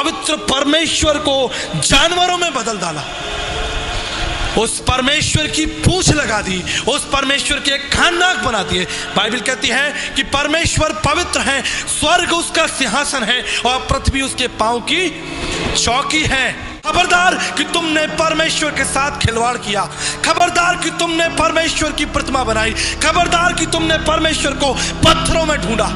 पवित्र परमेश्वर को जानवरों में बदल डाला। उस परमेश्वर की पूंछ लगा दी, उस परमेश्वर के कान नाक बना दिए। बाइबल कहती है कि परमेश्वर पवित्र है, स्वर्ग उसका सिंहासन है और पृथ्वी उसके पांव की चौकी है। खबरदार कि तुमने परमेश्वर के साथ खिलवाड़ किया, खबरदार कि तुमने परमेश्वर की प्रतिमा बनाई, खबरदार कि तुमने परमेश्वर को पत्थरों में ढूंढा।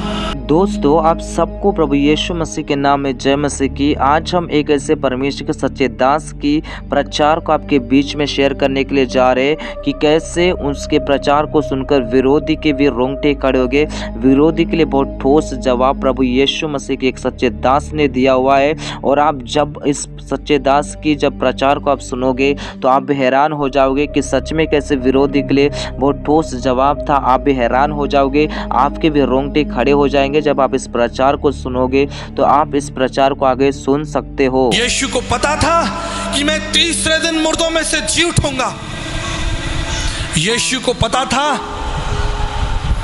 दोस्तों, आप सबको प्रभु यीशु मसीह के नाम में जय मसीह की। आज हम एक ऐसे परमेश्वर के सच्चे दास की प्रचार को आपके बीच में शेयर करने के लिए जा रहे हैं कि कैसे उसके प्रचार को सुनकर विरोधी के भी रोंगटे खड़े हो गए। विरोधी के लिए बहुत ठोस जवाब प्रभु यीशु मसीह के एक सच्चे दास ने दिया हुआ है। और आप जब इस सच्चे दास की जब प्रचार को आप सुनोगे तो आप भी हैरान हो जाओगे कि सच में कैसे विरोधी के लिए बहुत ठोस जवाब था। आप भी हैरान हो जाओगे, आपके भी रोंगटे खड़े हो जाएंगे जब आप इस प्रचार को सुनोगे। तो आप इस प्रचार को आगे सुन सकते हो। यीशु को पता था कि मैं तीसरे दिन मुर्दों में से जी उठूंगा। यीशु को पता था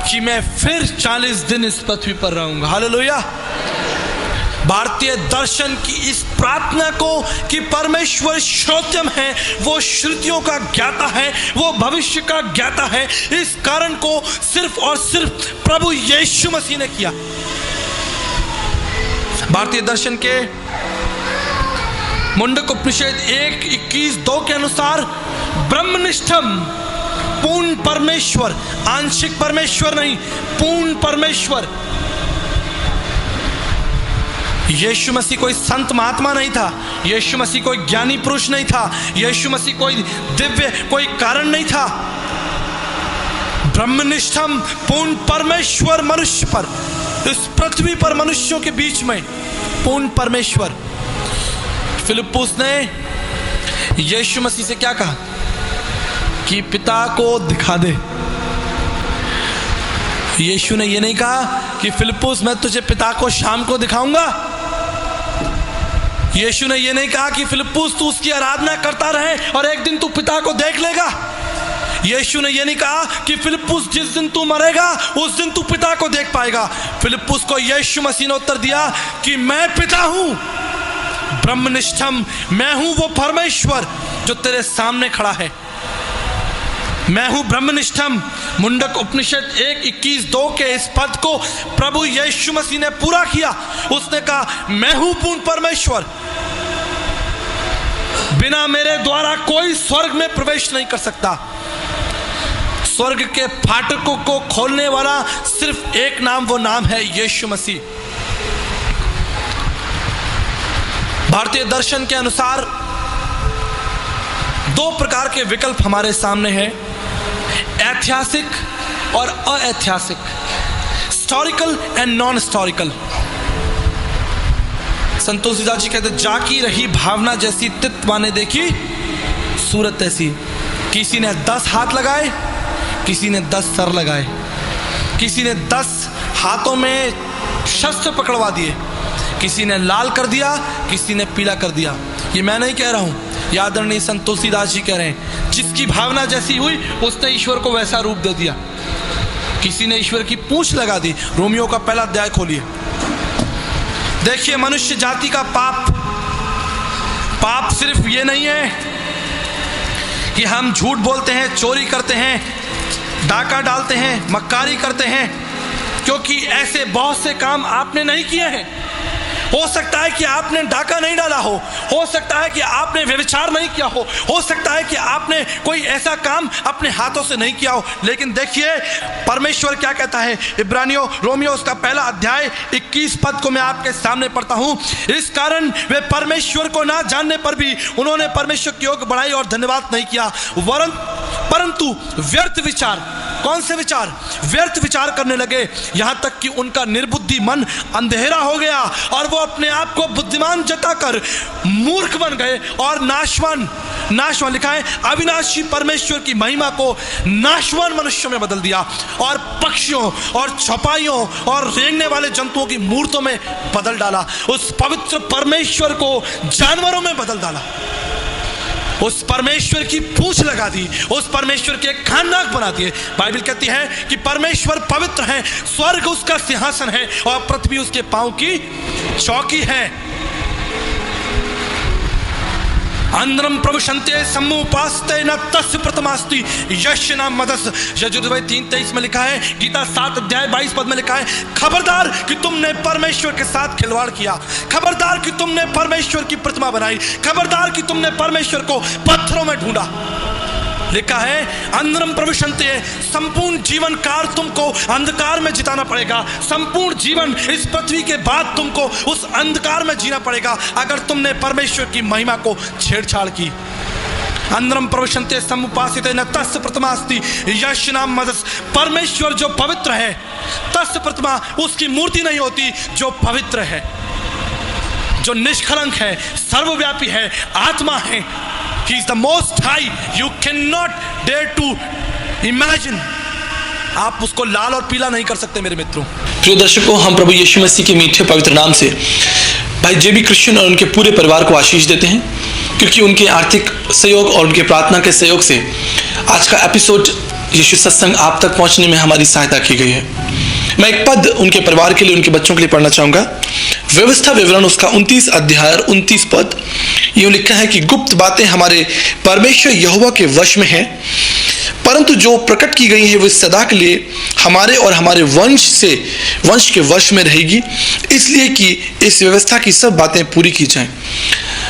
कि मैं फिर 40 दिन इस पृथ्वी पर रहूंगा। हालेलुया। भारतीय दर्शन की इस प्रार्थना को कि परमेश्वर श्रोत्यम है, वो श्रुतियों का ज्ञाता है, वो भविष्य का ज्ञाता है, इस कारण को सिर्फ और सिर्फ प्रभु यीशु मसीह ने किया। भारतीय दर्शन के मुंडक उपनिषद 1:21-2 के अनुसार ब्रह्मनिष्ठम, पूर्ण परमेश्वर, आंशिक परमेश्वर नहीं, पूर्ण परमेश्वर। यीशु मसीह कोई संत महात्मा नहीं था, यीशु मसीह कोई ज्ञानी पुरुष नहीं था, यीशु मसीह कोई दिव्य कोई कारण नहीं था। ब्रह्मनिष्ठम, पूर्ण परमेश्वर मनुष्य पर, इस पृथ्वी पर मनुष्यों के बीच में पूर्ण परमेश्वर। फिलिप्पुस ने यीशु मसीह से क्या कहा कि पिता को दिखा दे। यीशु ने यह नहीं कहा कि फिलिप्पुस मैं तुझे पिता को शाम को दिखाऊंगा। यीशु ने यह नहीं कहा कि फिलिप्पुस तू उसकी आराधना करता रहे और एक दिन तू पिता को देख लेगा। यीशु ने यह नहीं कहा कि फिलिप्पुस जिस दिन तू मरेगा उस दिन तू पिता को देख पाएगा। फिलिप्पुस को यीशु मसीह ने उत्तर दिया कि मैं पिता हूं, ब्रह्मनिष्ठम, मैं हूं वो परमेश्वर जो तेरे सामने खड़ा है। मैं हूं ब्रह्मनिष्ठम। मुंडक उपनिषद 1:21-2 के इस पद को प्रभु यीशु मसीह ने पूरा किया। उसने कहा मैं हूं पूर्ण परमेश्वर, बिना मेरे द्वारा कोई स्वर्ग में प्रवेश नहीं कर सकता। स्वर्ग के फाटकों को खोलने वाला सिर्फ एक नाम, वो नाम है यीशु मसीह। भारतीय दर्शन के अनुसार दो प्रकार के विकल्प हमारे सामने हैं, ऐतिहासिक और अऐतिहासिक, हिस्टोरिकल एंड नॉन हिस्टोरिकल। संत तुलसीदास जी कहते जाकी रही भावना जैसी तित माने देखी सूरत ऐसी। किसी ने 10 हाथ लगाए, किसी ने 10 सर लगाए, किसी ने 10 हाथों में शस्त्र पकड़वा दिए, किसी ने लाल कर दिया, किसी ने पीला कर दिया। ये मैं नहीं कह रहा हूं, आदरणीय संत तुलसीदास जी कह रहे हैं। जिसकी भावना जैसी हुई उसने ईश्वर को वैसा रूप दे दिया। किसी ने ईश्वर की पूंछ लगा दी। रोमियो का पहला अध्याय खोलिए, देखिए मनुष्य जाति का पाप सिर्फ ये नहीं है कि हम झूठ बोलते हैं, चोरी करते हैं, डाका डालते हैं, मक्कारी करते हैं, क्योंकि ऐसे बहुत से काम आपने नहीं किए हैं। हो सकता है कि आपने डाका नहीं डाला हो सकता है कि आपने व्यभिचार नहीं किया हो सकता है कि आपने कोई ऐसा काम अपने हाथों से नहीं किया हो, लेकिन देखिए परमेश्वर क्या कहता है। इब्रानियों रोमियो उसका पहला अध्याय 21 पद को मैं आपके सामने पढ़ता हूं। इस कारण वे परमेश्वर को ना जानने पर भी उन्होंने परमेश्वर की ओर बढ़ाई और धन्यवाद नहीं किया, परंतु व्यर्थ विचार, कौन से विचार? व्यर्थ विचार करने लगे, यहां तक कि उनका निर्बुद्धि मन अंधेरा हो गया और वो अपने आप को बुद्धिमान जताकर मूर्ख बन गए और नाशवान लिखा है अविनाशी परमेश्वर की महिमा को नाशवान मनुष्यों में बदल दिया और पक्षियों और छपाइयों और रेंगने वाले जंतुओं की मूर्तों में बदल डाला। उस पवित्र परमेश्वर को जानवरों में बदल डाला। उस परमेश्वर की पूंछ लगा दी, उस परमेश्वर के कान नाक बना दिए। बाइबल कहती है कि परमेश्वर पवित्र है, स्वर्ग उसका सिंहासन है और पृथ्वी उसके पांव की चौकी है। अंद्रम प्रविशन्ते समुपास्ते न तस्य प्रथमास्ति यस्य नाम मदस। यजुर्वेद 3:23 में लिखा है, गीता 7 अध्याय 22 पद में लिखा है, खबरदार कि तुमने परमेश्वर के साथ खिलवाड़ किया, खबरदार कि तुमने परमेश्वर की प्रतिमा बनाई, खबरदार कि तुमने परमेश्वर को पत्थरों में ढूंढा। लिखा है अंधरम प्रविशन्ते, संपूर्ण जीवन काल तुमको अंधकार में जिताना पड़ेगा। संपूर्ण जीवन इस पृथ्वी के बाद तुमको उस अंधकार में जीना पड़ेगा अगर तुमने परमेश्वर की महिमा को छेड़छाड़ की। अंधरम प्रविशन्ते समुपासिते न तस्य प्रथमास्ति यस्य नाम मदस। परमेश्वर जो पवित्र है, तस्य प्रतिमा उसकी मूर्ति नहीं होती, जो पवित्र है, जो निष्कलंक है, सर्वव्यापी है, आत्मा है। He is the most high. You cannot dare to imagine. आप उसको लाल और पीला नहीं कर सकते मेरे मित्रों। प्रिय दर्शकों, हम प्रभु यीशु मसीह के मीठे पवित्र नाम से भाई जेबी क्रिश्चियन और उनके पूरे परिवार को आशीष देते हैं, क्योंकि उनके आर्थिक सहयोग और उनके प्रार्थना के सहयोग से आज का एपिसोड यीशु सत्संग आप तक पहुंचने में हमारी सहायता की गई है। मैं एक पद उनके परिवार के लिए, उनके बच्चों के लिए पढ़ना चाहूंगा। व्यवस्था विवरण उसका 29 अध्याय 29 पद यूं लिखा है कि गुप्त बातें हमारे परमेश्वर यहोवा के वश में है, परंतु जो प्रकट की गई है वो सदा के लिए हमारे और हमारे वंश के वश में रहेगी, इसलिए कि इस व्यवस्था की सब बातें पूरी की जाएं।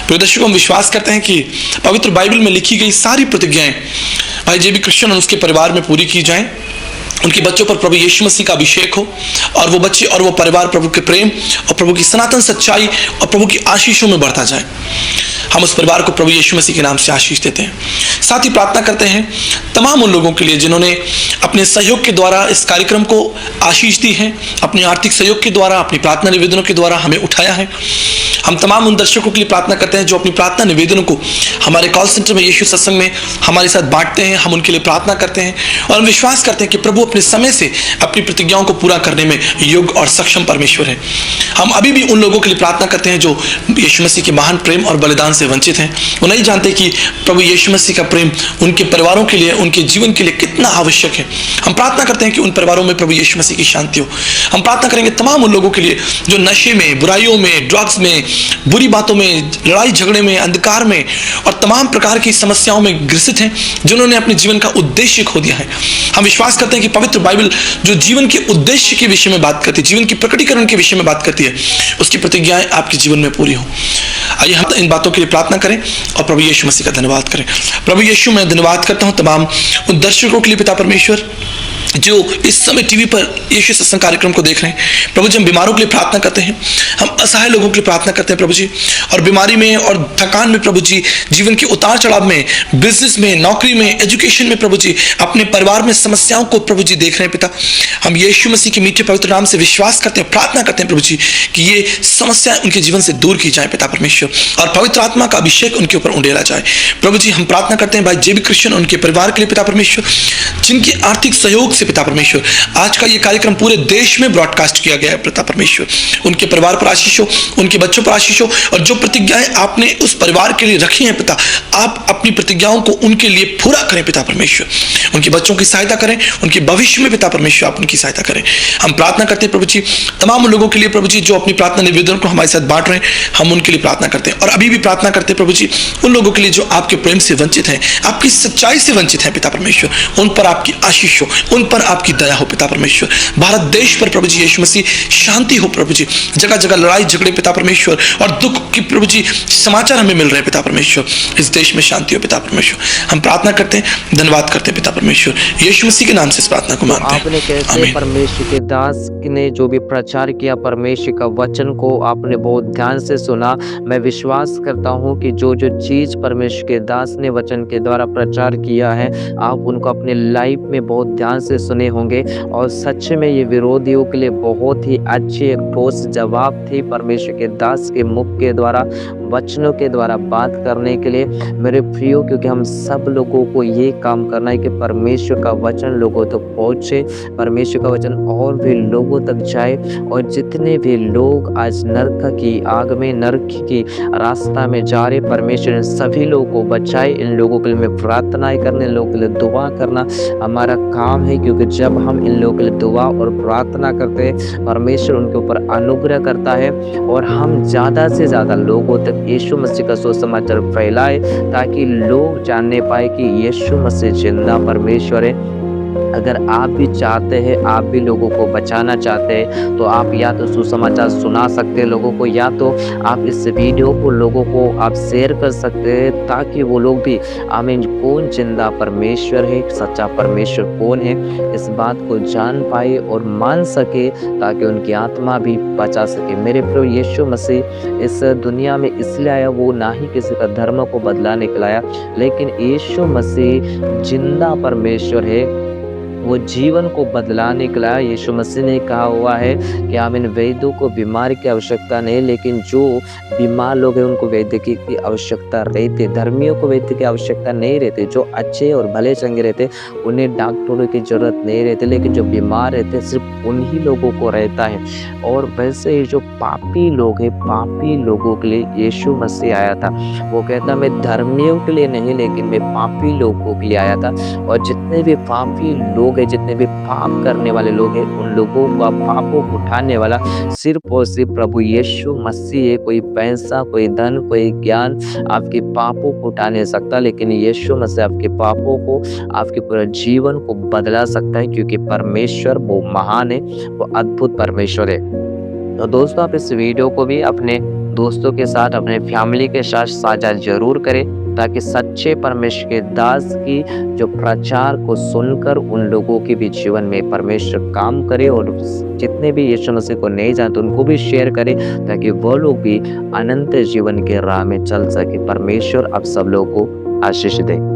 प्रिय दर्शकों, हम विश्वास करते हैं कि पवित्र बाइबल में लिखी गई सारी प्रतिज्ञाएं भाई जेबी क्रिश्चियन और उसके परिवार में पूरी की जाएं। उनके बच्चों पर प्रभु यीशु मसीह का अभिषेक हो और वो बच्चे और वो परिवार प्रभु के प्रेम और प्रभु की सनातन सच्चाई और प्रभु की आशीषों में बढ़ता जाए। हम उस परिवार को प्रभु यीशु मसीह के नाम से आशीष देते हैं। साथ ही प्रार्थना करते हैं तमाम उन लोगों के लिए जिन्होंने अपने सहयोग के द्वारा इस कार्यक्रम को आशीष दी है, अपने आर्थिक सहयोग के द्वारा, अपनी प्रार्थना निवेदनों के द्वारा हमें उठाया है। हम तमाम उन दर्शकों के लिए प्रार्थना करते हैं जो अपनी प्रार्थना निवेदनों को हमारे कॉल सेंटर में यीशु सत्संग में हमारे साथ बांटते हैं। हम उनके लिए प्रार्थना करते हैं और हम विश्वास करते हैं कि प्रभु अपने समय से अपनी प्रतिज्ञाओं को पूरा करने में योग्य और सक्षम परमेश्वर है। हम अभी भी उन लोगों के लिए प्रार्थना करते हैं जो यीशु मसीह के महान प्रेम और बलिदान से वंचित हैं। वो नहीं जानते कि प्रभु यीशु मसीह का प्रेम उनके परिवारों के लिए, उनके जीवन के लिए कितना आवश्यक है। हम प्रार्थना करते हैं कि उन परिवारों में प्रभु यीशु मसीह की शांति हो। हम प्रार्थना करेंगे तमाम उन लोगों के लिए जो नशे में, बुराइयों में, ड्रग्स में, बुरी बातों में, लड़ाई झगड़े में, अंधकार में और तमाम प्रकार की समस्याओं में ग्रसित हैं, जिन्होंने अपने जीवन का उद्देश्य खो दिया है। हम विश्वास करते हैं कि पवित्र बाइबल जो जीवन के उद्देश्य के विषय में बात करती है, जीवन की प्रकटीकरण के विषय में बात करती है, उसकी प्रतिज्ञाएं आपके जीवन में पूरी हो। आइए हम इन बातों के लिए प्रार्थना करें और प्रभु यीशु मसीह का धन्यवाद करें। प्रभु यीशु, मैं धन्यवाद करता हूं तमाम उन दर्शकों के लिए पिता परमेश्वर जो इस समय टीवी पर यीशु सत्संग कार्यक्रम को देख रहे हैं। प्रभु जी, हम बीमारों के लिए प्रार्थना करते हैं, हम असहाय लोगों के लिए प्रार्थना करते हैं प्रभु जी, और बीमारी में और थकान में प्रभु जी, जीवन के उतार चढ़ाव में, बिजनेस में, नौकरी में, एजुकेशन में प्रभु जी, अपने परिवार में समस्याओं को प्रभु जी देख रहे हैं पिता। हम यीशु मसीह के मीठे पवित्र नाम से विश्वास करते हैं, प्रार्थना करते हैं प्रभु जी कि ये समस्या उनके जीवन से दूर की जाए पिता परमेश्वर, और पवित्र आत्मा का अभिषेक उनके ऊपर उंडेला जाए। प्रभु जी, हम प्रार्थना करते हैं भाई जेबी क्रिश्चियन उनके परिवार के लिए पिता परमेश्वर, जिनकी आर्थिक सहयोग से पिता परमेश्वर आज का ये कार्यक्रम पूरे देश में ब्रॉडकास्ट किया गया है पिता परमेश्वर। उनके परिवार पर आशीष हो, उनके बच्चों पर आशीष हो, और जो प्रतिज्ञाएं आपने उस परिवार के लिए रखी हैं पिता, आप अपनी प्रतिज्ञाओं को उनके लिए पूरा करें पिता परमेश्वर। उनके बच्चों की सहायता करें, उनके भविष्य में पिता परमेश्वर आप उनकी सहायता करें। हम प्रार्थना करते हैं प्रभु जी तमाम लोगों के लिए प्रभु जी जो अपनी प्रार्थना निवेदन को हमारे साथ बांट रहे हैं, हम उनके लिए प्रार्थना करते हैं। और अभी भी प्रार्थना करते हैं प्रभु जी उन लोगों के लिए जो आपके प्रेम से वंचित हैं, आपकी सच्चाई से वंचित हैं पिता परमेश्वर, उन पर आपकी आशीष हो, उन पर आपकी दया हो पिता परमेश्वर। भारत देश पर प्रभु जी यीशु मसीह शांति हो प्रभु जी, जगह जगह लड़ाई झगड़े पिता परमेश्वर और दुख की प्रभु जी समाचार हमें मिल रहे हैं पिता परमेश्वर, इस देश में शांति हो पिता परमेश्वर। हम प्रार्थना करते हैं, धन्यवाद करते हैं पिता परमेश्वर, यीशु मसीह के नाम से इस प्रार्थना को मांगते हैं। आपने कैसे परमेश्वर के दास ने जो भी प्रचार किया, परमेश्वर का वचन को आपने बहुत ध्यान से सुना। मैं विश्वास करता हूँ कि जो जो चीज परमेश्वर के दास ने वचन के द्वारा प्रचार किया है, आप उनको अपने लाइफ में बहुत ध्यान से सुने होंगे, और सच में ये विरोधियों के लिए बहुत ही अच्छी एक ठोस जवाब थी परमेश्वर के दास के मुख के द्वारा, वचनों के द्वारा बात करने के लिए मेरे प्रियो, क्योंकि हम सब लोगों को ये काम करना है कि परमेश्वर का वचन लोगों तक पहुँचे, परमेश्वर का वचन और भी लोगों तक जाए, और जितने भी लोग आज नरक की आग में, नरक की रास्ता में जा रहे, परमेश्वर सभी लोगों को बचाए। इन लोगों के लिए मैं प्रार्थनाएं करने, इन लोगों के लिए दुआ करना हमारा काम है, क्योंकि जब हम इन लोगों के लिए दुआ और प्रार्थना करते हैं, परमेश्वर उनके ऊपर अनुग्रह करता है और हम ज़्यादा से ज़्यादा लोगों तक यीशु मसीह का सुसमाचार फैलाए, ताकि लोग जानने पाए कि यीशु मसीह जिंदा परमेश्वर है। अगर आप भी चाहते हैं, आप भी लोगों को बचाना चाहते हैं, तो आप या तो सुसमाचार सुना सकते हैं लोगों को, या तो आप इस वीडियो को लोगों को आप शेयर कर सकते हैं, ताकि वो लोग भी आमीन कौन जिंदा परमेश्वर है, सच्चा परमेश्वर कौन है, इस बात को जान पाए और मान सके, ताकि उनकी आत्मा भी बचा सके। मेरे प्रभु यीशु मसीह इस दुनिया में इसलिए आया, वो ना ही किसी का धर्म को बदलाने के लिए आया, लेकिन यीशु मसीह जिंदा परमेश्वर है, वो जीवन को बदलाने के लिए। यीशु मसीह ने कहा हुआ है कि आमीन वैद्यों को बीमारी की आवश्यकता नहीं, लेकिन जो बीमार लोग हैं उनको वैद्य की आवश्यकता रहती। धर्मियों को वैद्य की आवश्यकता नहीं रहती, जो अच्छे और भले चंगे रहते उन्हें डॉक्टरों की जरूरत नहीं रहती, लेकिन जो बीमार रहते सिर्फ उन्हीं लोगों को रहता है। और वैसे ही जो पापी लोग हैं, पापी लोगों के लिए यीशु मसीह आया था। वो कहता मैं धर्मियों के लिए नहीं, लेकिन मैं पापी लोगों के लिए आया था। और जितने भी पापी लोग हैं, जितने भी पाप करने वाले लोग हैं, उन लोगों का पापों को उठाने वाला सिर्फ और सिर्फ प्रभु यीशु मसीह है। कोई पैसा, कोई धन, कोई ज्ञान आपके पापों को उठा नहीं सकता, लेकिन यीशु मसीह आपके पापों को, आपके पूरे जीवन को बदला सकता है, क्योंकि परमेश्वर वो महान है, वो अद्भुत परमेश्वर है। तो दोस्तों, आप इस वीडियो को भी अपने दोस्तों के साथ, अपने फैमिली के साथ साझा जरूर करें, ताकि सच्चे परमेश्वर के दास की जो प्रचार को सुनकर उन लोगों के भी जीवन में परमेश्वर काम करे, और जितने भी यीशु मसीह को नहीं जानते उनको भी शेयर करें, ताकि वो लोग भी अनंत जीवन के राह में चल सके। परमेश्वर आप सब लोगों को आशीष दे।